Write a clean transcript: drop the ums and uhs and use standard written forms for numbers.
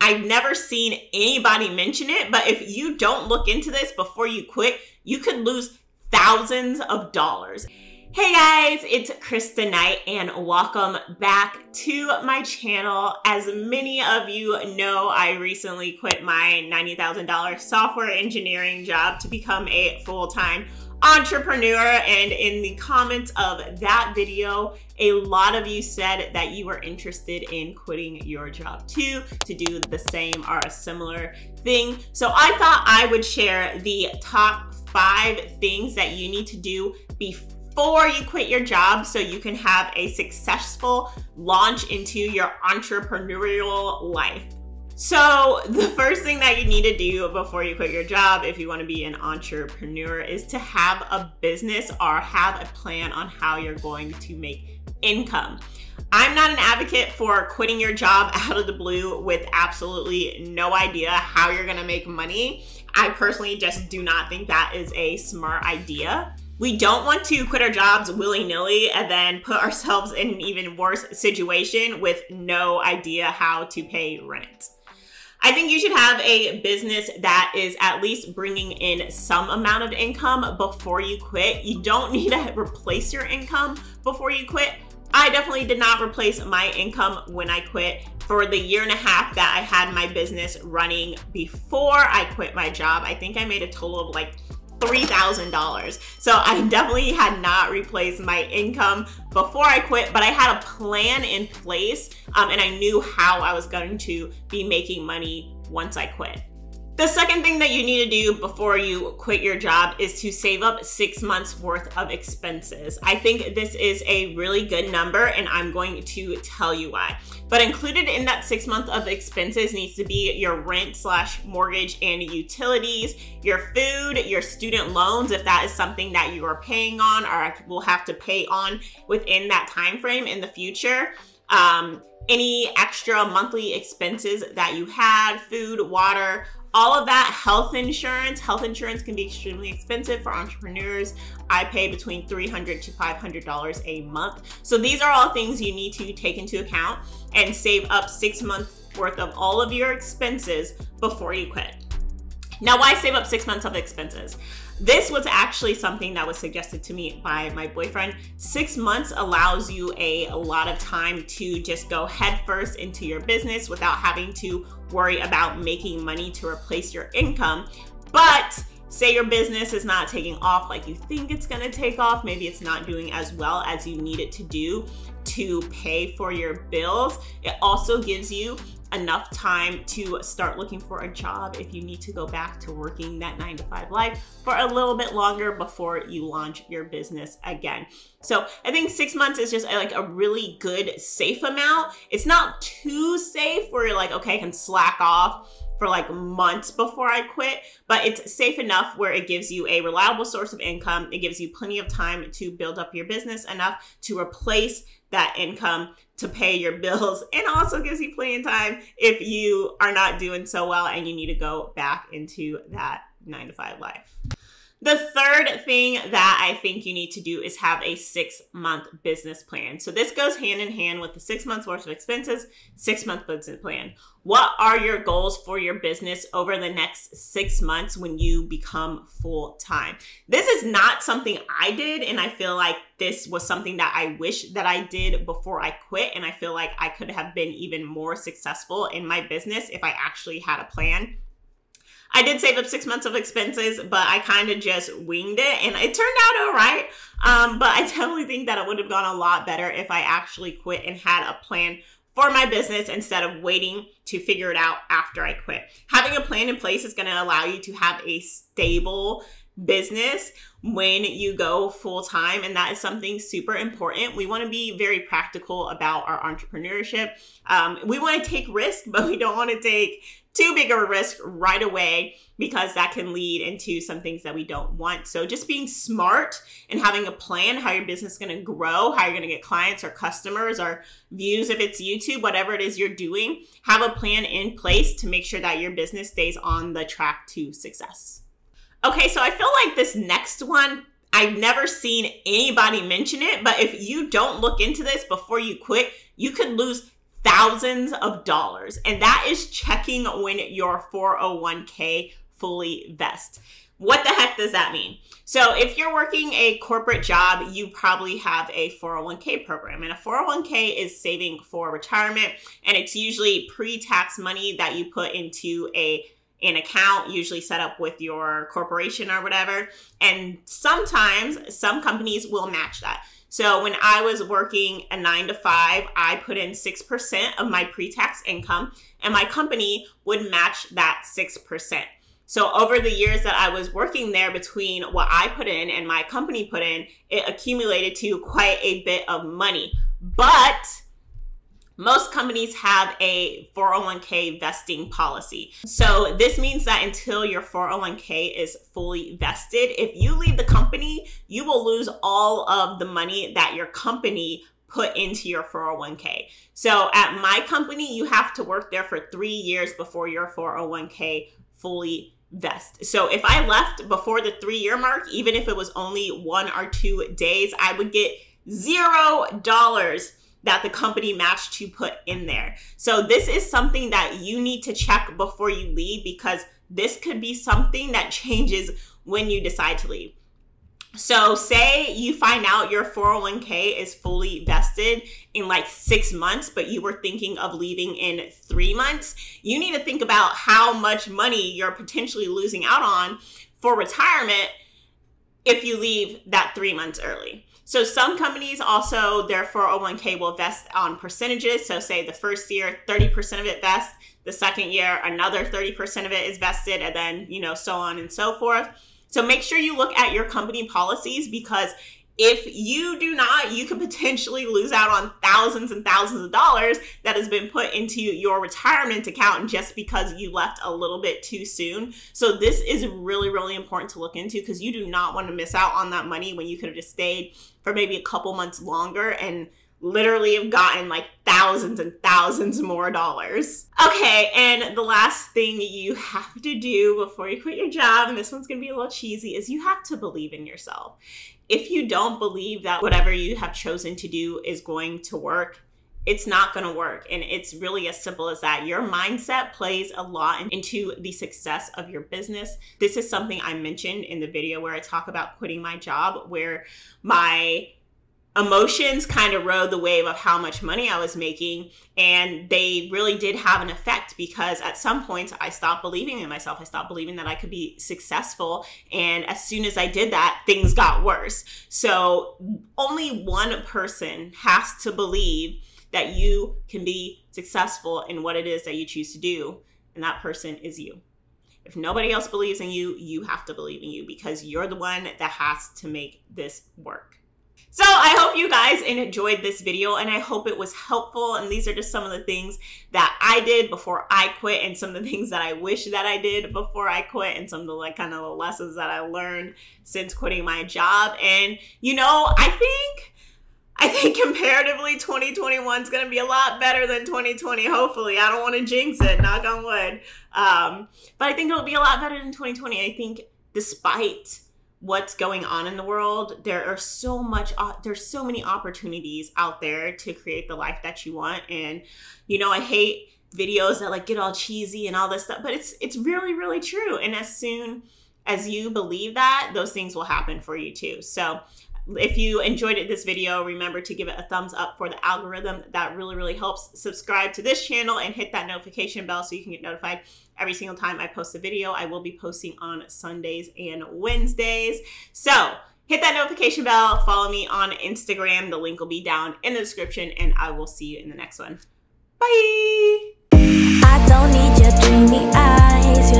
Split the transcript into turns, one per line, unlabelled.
I've never seen anybody mention it, but if you don't look into this before you quit, you could lose thousands of dollars. Hey guys, it's Krysta and welcome back to my channel. As many of you know, I recently quit my $90,000 software engineering job to become a full-time entrepreneur, and in the comments of that video, a lot of you said that you were interested in quitting your job too, to do the same or a similar thing. So I thought I would share the top 5 things that you need to do before you quit your job so you can have a successful launch into your entrepreneurial life. So the first thing that you need to do before you quit your job, if you want to be an entrepreneur, is to have a business or have a plan on how you're going to make income. I'm not an advocate for quitting your job out of the blue with absolutely no idea how you're going to make money. I personally just do not think that is a smart idea. We don't want to quit our jobs willy-nilly and then put ourselves in an even worse situation with no idea how to pay rent. I think you should have a business that is at least bringing in some amount of income before you quit. You don't need to replace your income before you quit. I definitely did not replace my income when I quit. For the 1.5 years that I had my business running before I quit my job, I think I made a total of like $3,000. So I definitely had not replaced my income before I quit, but I had a plan in place and I knew how I was going to be making money once I quit. The second thing that you need to do before you quit your job is to save up 6 months worth of expenses. I think this is a really good number and I'm going to tell you why. But included in that 6 months of expenses needs to be your rent / mortgage and utilities, your food, your student loans, if that is something that you are paying on or will have to pay on within that time frame in the future. Any extra monthly expenses that you had, food, water, all of that, health insurance. Health insurance can be extremely expensive for entrepreneurs. I pay between $300 to $500 a month. So these are all things you need to take into account and save up 6 months worth of all of your expenses before you quit. Now, why save up 6 months of expenses? This was actually something that was suggested to me by my boyfriend. 6 months allows you a lot of time to just go headfirst into your business without having to worry about making money to replace your income. But say your business is not taking off like you think it's gonna take off, maybe it's not doing as well as you need it to do to pay for your bills. It also gives you enough time to start looking for a job if you need to go back to working that 9-to-5 life for a little bit longer before you launch your business again. So I think 6 months is just like a really good safe amount. It's not too safe where you're like, okay, I can slack off for like months before I quit, but it's safe enough where it gives you a reliable source of income. It gives you plenty of time to build up your business enough to replace that income to pay your bills, and also gives you plenty of time if you are not doing so well and you need to go back into that 9-to-5 life. The third thing that I think you need to do is have a 6-month business plan. So this goes hand in hand with the 6 months worth of expenses, 6-month business plan. What are your goals for your business over the next 6 months when you become full-time? This is not something I did, and I feel like this was something that I wish that I did before I quit, and I feel like I could have been even more successful in my business if I actually had a plan. I did save up 6 months of expenses, but I kind of just winged it and it turned out all right. But I definitely think that it would have gone a lot better if I actually quit and had a plan for my business instead of waiting to figure it out after I quit. Having a plan in place is going to allow you to have a stable business when you go full-time, and that is something super important. We want to be very practical about our entrepreneurship. We want to take risk, but we don't want to take too big of a risk right away because that can lead into some things that we don't want. So just being smart and having a plan how your business is going to grow, how you're going to get clients or customers or views if it's YouTube, whatever it is you're doing, have a plan in place to make sure that your business stays on the track to success. Okay, so I feel like this next one, I've never seen anybody mention it, but if you don't look into this before you quit, you could lose thousands of dollars. And that is checking when your 401k fully vests. What the heck does that mean? So if you're working a corporate job, you probably have a 401k program. And a 401k is saving for retirement. And it's usually pre-tax money that you put into an account, usually set up with your corporation or whatever. And sometimes some companies will match that. So when I was working a 9-to-5, I put in 6% of my pre-tax income, and my company would match that 6%. So over the years that I was working there, between what I put in and my company put in, it accumulated to quite a bit of money. But most companies have a 401k vesting policy. So this means that until your 401k is fully vested, if you leave the company, you will lose all of the money that your company put into your 401k. So at my company, you have to work there for 3 years before your 401k fully vest. So if I left before the 3-year mark, even if it was only 1 or 2 days, I would get $0 that the company matched to put in there. So this is something that you need to check before you leave, because this could be something that changes when you decide to leave. So say you find out your 401k is fully vested in like 6 months, but you were thinking of leaving in 3 months. You need to think about how much money you're potentially losing out on for retirement if you leave that 3 months early. So some companies also, their 401k will vest on percentages. So say the first year, 30% of it vests. The second year, another 30% of it is vested, and then, so on and so forth. So make sure you look at your company policies, because if you do not, you could potentially lose out on thousands and thousands of dollars that has been put into your retirement account just because you left a little bit too soon. So this is really, really important to look into, because you do not want to miss out on that money when you could have just stayed for maybe a couple months longer and literally have gotten like thousands and thousands more dollars. Okay, and the last thing you have to do before you quit your job, and this one's gonna be a little cheesy, is you have to believe in yourself. If you don't believe that whatever you have chosen to do is going to work, it's not gonna work. And it's really as simple as that. Your mindset plays a lot into the success of your business. This is something I mentioned in the video where I talk about quitting my job, where my emotions kind of rode the wave of how much money I was making, and they really did have an effect, because at some points I stopped believing in myself. I stopped believing that I could be successful, and as soon as I did that, things got worse. So only one person has to believe that you can be successful in what it is that you choose to do, and that person is you. If nobody else believes in you, you have to believe in you, because you're the one that has to make this work. So I hope you guys enjoyed this video, and I hope it was helpful. And these are just some of the things that I did before I quit, and some of the things that I wish that I did before I quit, and some of the kind of the lessons that I learned since quitting my job. And I think comparatively 2021 is going to be a lot better than 2020. Hopefully, I don't want to jinx it, knock on wood. But I think it'll be a lot better than 2020. I think despite what's going on in the world, there's so many opportunities out there to create the life that you want. And I hate videos that get all cheesy and all this stuff, but it's really, really true. And as soon as you believe that, those things will happen for you too. So if you enjoyed this video, remember to give it a thumbs up for the algorithm. That really, really helps. Subscribe to this channel and hit that notification bell so you can get notified every single time I post a video. I will be posting on Sundays and Wednesdays. So hit that notification bell. Follow me on Instagram. The link will be down in the description, and I will see you in the next one. Bye!
I don't need your dreamy eyes.